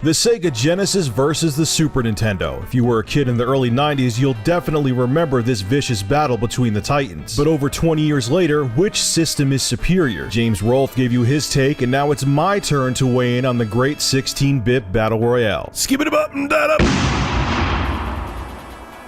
The Sega Genesis versus the Super Nintendo. If you were a kid in the early 90s, you'll definitely remember this vicious battle between the titans. But over 20 years later, which system is superior? James Rolfe gave you his take, and now it's my turn to weigh in on the great 16-bit battle royale. Skip it up and that up!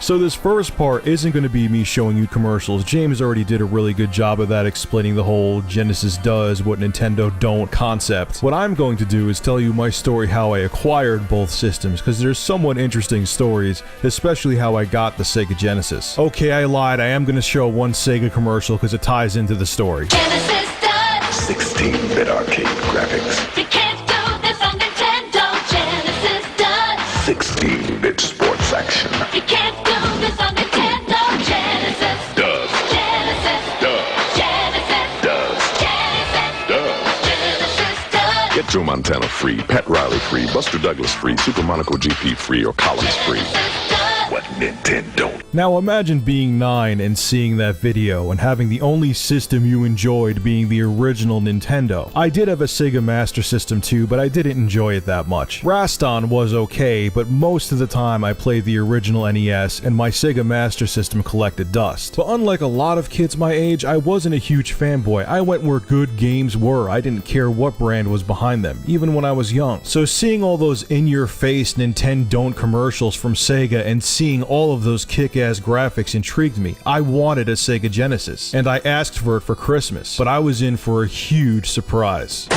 So this first part isn't going to be me showing you commercials. James already did a really good job of that, explaining the whole Genesis does what Nintendo don't concept. What I'm going to do is tell you my story how I acquired both systems, because there's somewhat interesting stories, especially how I got the Sega Genesis. Okay, I lied. I am going to show one Sega commercial because it ties into the story. Genesis does 16-bit arcade graphics. You can't do this on Nintendo. Genesis does 16-bit sports action. You can't do this on Nintendo. Genesis Does. Genesis Does. Genesis Does. Genesis Does. Genesis does. Get Joe Montana free, Pat Riley free, Buster Douglas free, Super Monaco GP free, or Collins free. Genesis does. What Nintendo? Now imagine being 9 and seeing that video and having the only system you enjoyed being the original Nintendo. I did have a Sega Master System too, but I didn't enjoy it that much. Raston was okay, but most of the time I played the original NES and my Sega Master System collected dust. But unlike a lot of kids my age, I wasn't a huge fanboy. I went where good games were. I didn't care what brand was behind them, even when I was young. So seeing all those in-your-face Nintendo commercials from Sega and seeing all of those kick-ass graphics intrigued me. I wanted a Sega Genesis, and I asked for it for Christmas, but I was in for a huge surprise.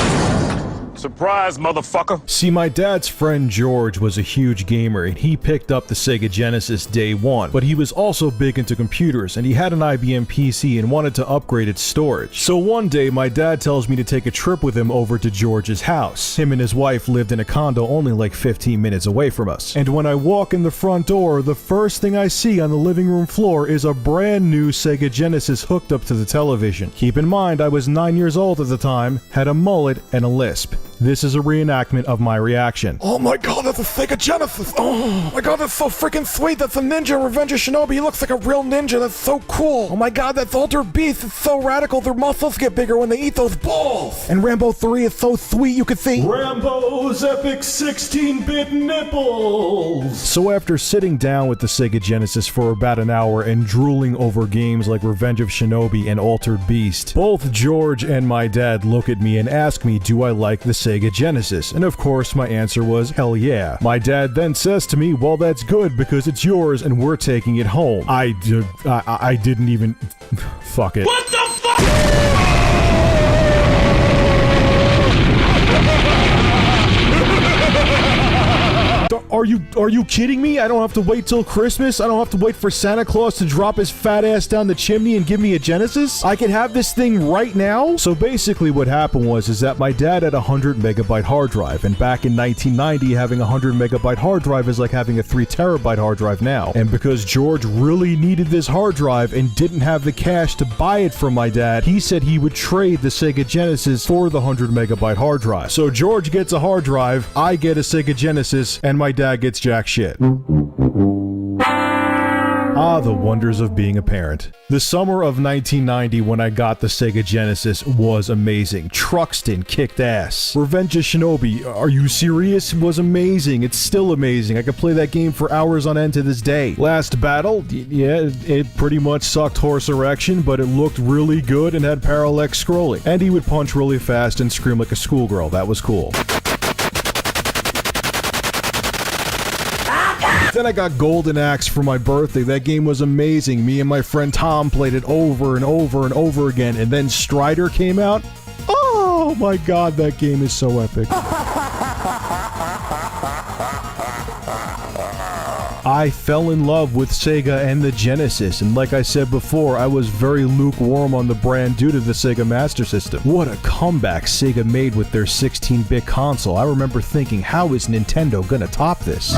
Surprise, motherfucker! See, my dad's friend George was a huge gamer, and he picked up the Sega Genesis day one, but he was also big into computers, and he had an IBM PC and wanted to upgrade its storage. So one day, my dad tells me to take a trip with him over to George's house. Him and his wife lived in a condo only like 15 minutes away from us. And when I walk in the front door, the first thing I see on the living room floor is a brand new Sega Genesis hooked up to the television. Keep in mind, I was 9 years old at the time, had a mullet, and a lisp. This is a reenactment of my reaction. Oh my god, that's a Sega Genesis! Oh my god, that's so freaking sweet! That's a ninja, Revenge of Shinobi, he looks like a real ninja, that's so cool! Oh my god, that's Altered Beast, it's so radical, their muscles get bigger when they eat those balls! And Rambo 3 is so sweet, you can see Rambo's epic 16-bit nipples! So after sitting down with the Sega Genesis for about an hour and drooling over games like Revenge of Shinobi and Altered Beast, both George and my dad look at me and ask me, do I like the Sega Genesis? And of course my answer was, hell yeah. My dad then says to me, well, that's good because it's yours and we're taking it home. I didn't even... fuck it. What the fuck? Are you kidding me? I don't have to wait till Christmas? I don't have to wait for Santa Claus to drop his fat ass down the chimney and give me a Genesis? I can have this thing right now? So basically what happened was that my dad had a 100 megabyte hard drive, and back in 1990 having a 100 megabyte hard drive is like having a 3 terabyte hard drive now. And because George really needed this hard drive and didn't have the cash to buy it from my dad, he said he would trade the Sega Genesis for the 100 megabyte hard drive. So George gets a hard drive, I get a Sega Genesis, and my dad gets jack shit. Ah, the wonders of being a parent. The summer of 1990 when I got the Sega Genesis was amazing. Truxton kicked ass. Revenge of Shinobi, are you serious? Was amazing. It's still amazing. I could play that game for hours on end to this day. Last Battle, yeah, it pretty much sucked horse erection, but it looked really good and had parallax scrolling. And he would punch really fast and scream like a schoolgirl. That was cool. Then I got Golden Axe for my birthday. That game was amazing. Me and my friend Tom played it over and over and over again. And then Strider came out. Oh my god, that game is so epic. I fell in love with Sega and the Genesis, and like I said before, I was very lukewarm on the brand due to the Sega Master System. What a comeback Sega made with their 16-bit console. I remember thinking, how is Nintendo gonna top this?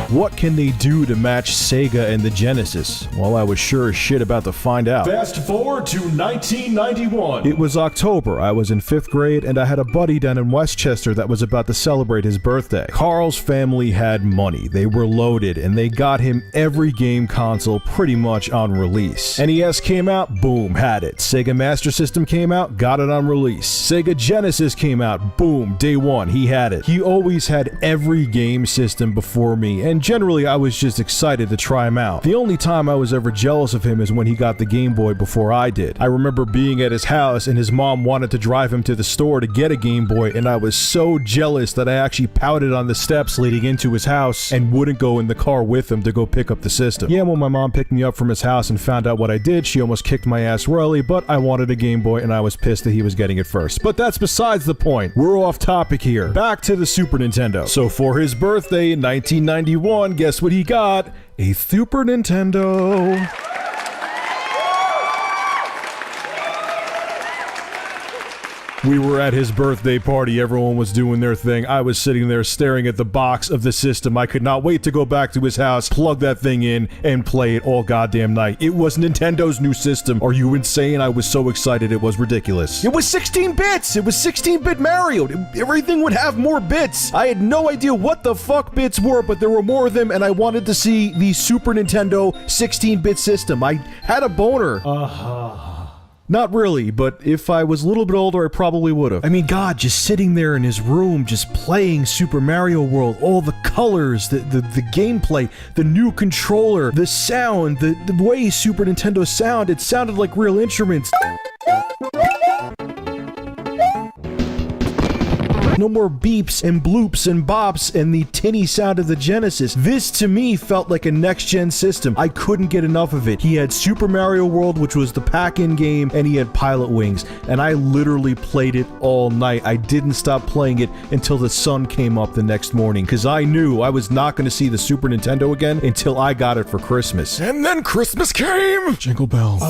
What can they do to match Sega and the Genesis? Well, I was sure as shit about to find out. Fast forward to 1991. It was October. I was in 5th grade, and I had a buddy down in Westchester that was about to celebrate his birthday. Carl's family had money. money. They were loaded, and they got him every game console pretty much on release. NES came out, boom, had it. Sega Master System came out, got it on release. Sega Genesis came out, boom, day one, he had it. He always had every game system before me, and generally I was just excited to try him out. The only time I was ever jealous of him is when he got the Game Boy before I did. I remember being at his house and his mom wanted to drive him to the store to get a Game Boy, and I was so jealous that I actually pouted on the steps leading into his house and wouldn't go in the car with him to go pick up the system. Yeah, when my mom picked me up from his house and found out what I did, she almost kicked my ass royally, but I wanted a Game Boy and I was pissed that he was getting it first. But that's besides the point. We're off topic here. Back to the Super Nintendo. So for his birthday in 1991, guess what he got? A Super Nintendo. We were at his birthday party, everyone was doing their thing. I was sitting there staring at the box of the system. I could not wait to go back to his house, plug that thing in, and play it all goddamn night. It was Nintendo's new system. Are you insane? I was so excited, it was ridiculous. It was 16 bits! It was 16-bit Mario! Everything would have more bits! I had no idea what the fuck bits were, but there were more of them, and I wanted to see the Super Nintendo 16-bit system. I had a boner. Not really, but if I was a little bit older, I probably would have. I mean, God, just sitting there in his room, just playing Super Mario World, all the colors, the gameplay, the new controller, the sound, the way Super Nintendo sounded, it sounded like real instruments. No more beeps and bloops and bops and the tinny sound of the Genesis. This, to me, felt like a next-gen system. I couldn't get enough of it. He had Super Mario World, which was the pack-in game, and he had Pilot Wings. And I literally played it all night. I didn't stop playing it until the sun came up the next morning, because I knew I was not going to see the Super Nintendo again until I got it for Christmas. And then Christmas came! Jingle bells.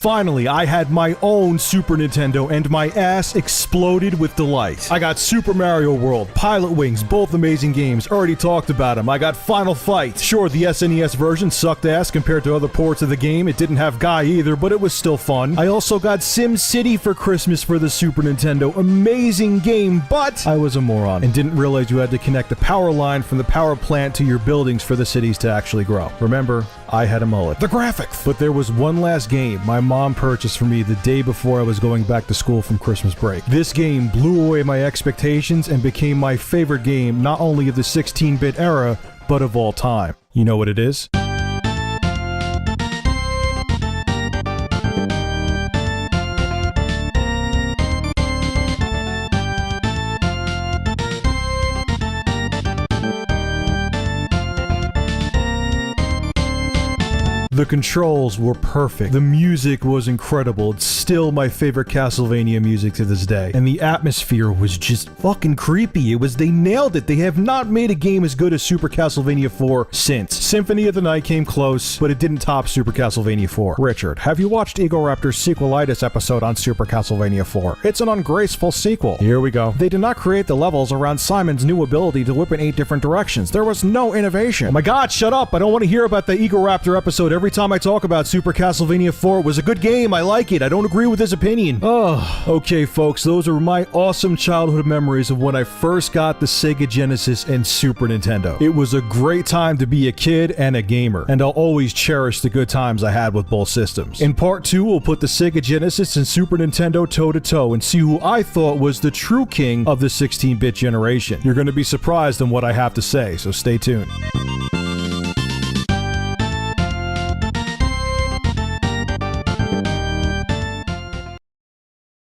Finally, I had my own Super Nintendo and my ass exploded with delight. I got Super Mario World, Pilot Wings, both amazing games, already talked about them. I got Final Fight. Sure, the SNES version sucked ass compared to other ports of the game. It didn't have Guy either, but it was still fun. I also got Sim City for Christmas for the Super Nintendo. Amazing game, but I was a moron and didn't realize you had to connect the power line from the power plant to your buildings for the cities to actually grow. Remember, I had a mullet. The graphics! But there was one last game my mom purchased for me the day before I was going back to school from Christmas break. This game blew away my expectations and became my favorite game not only of the 16-bit era, but of all time. You know what it is? The controls were perfect. The music was incredible. It's still my favorite Castlevania music to this day. And the atmosphere was just fucking creepy. They nailed it. They have not made a game as good as Super Castlevania 4 since. Symphony of the Night came close, but it didn't top Super Castlevania 4. Richard, have you watched Egoraptor's Sequelitis episode on Super Castlevania 4? It's an ungraceful sequel. Here we go. They did not create the levels around Simon's new ability to whip in 8 different directions. There was no innovation. Oh my god, shut up. I don't want to hear about the Egoraptor episode every time I talk about Super Castlevania 4. It was a good game. I like it. I don't agree with his opinion. Oh, okay, folks. Those are my awesome childhood memories of when I first got the Sega Genesis and Super Nintendo. It was a great time to be a kid and a gamer, and I'll always cherish the good times I had with both systems. In part 2, we'll put the Sega Genesis and Super Nintendo toe-to-toe and see who I thought was the true king of the 16-bit generation. You're going to be surprised in what I have to say, so stay tuned.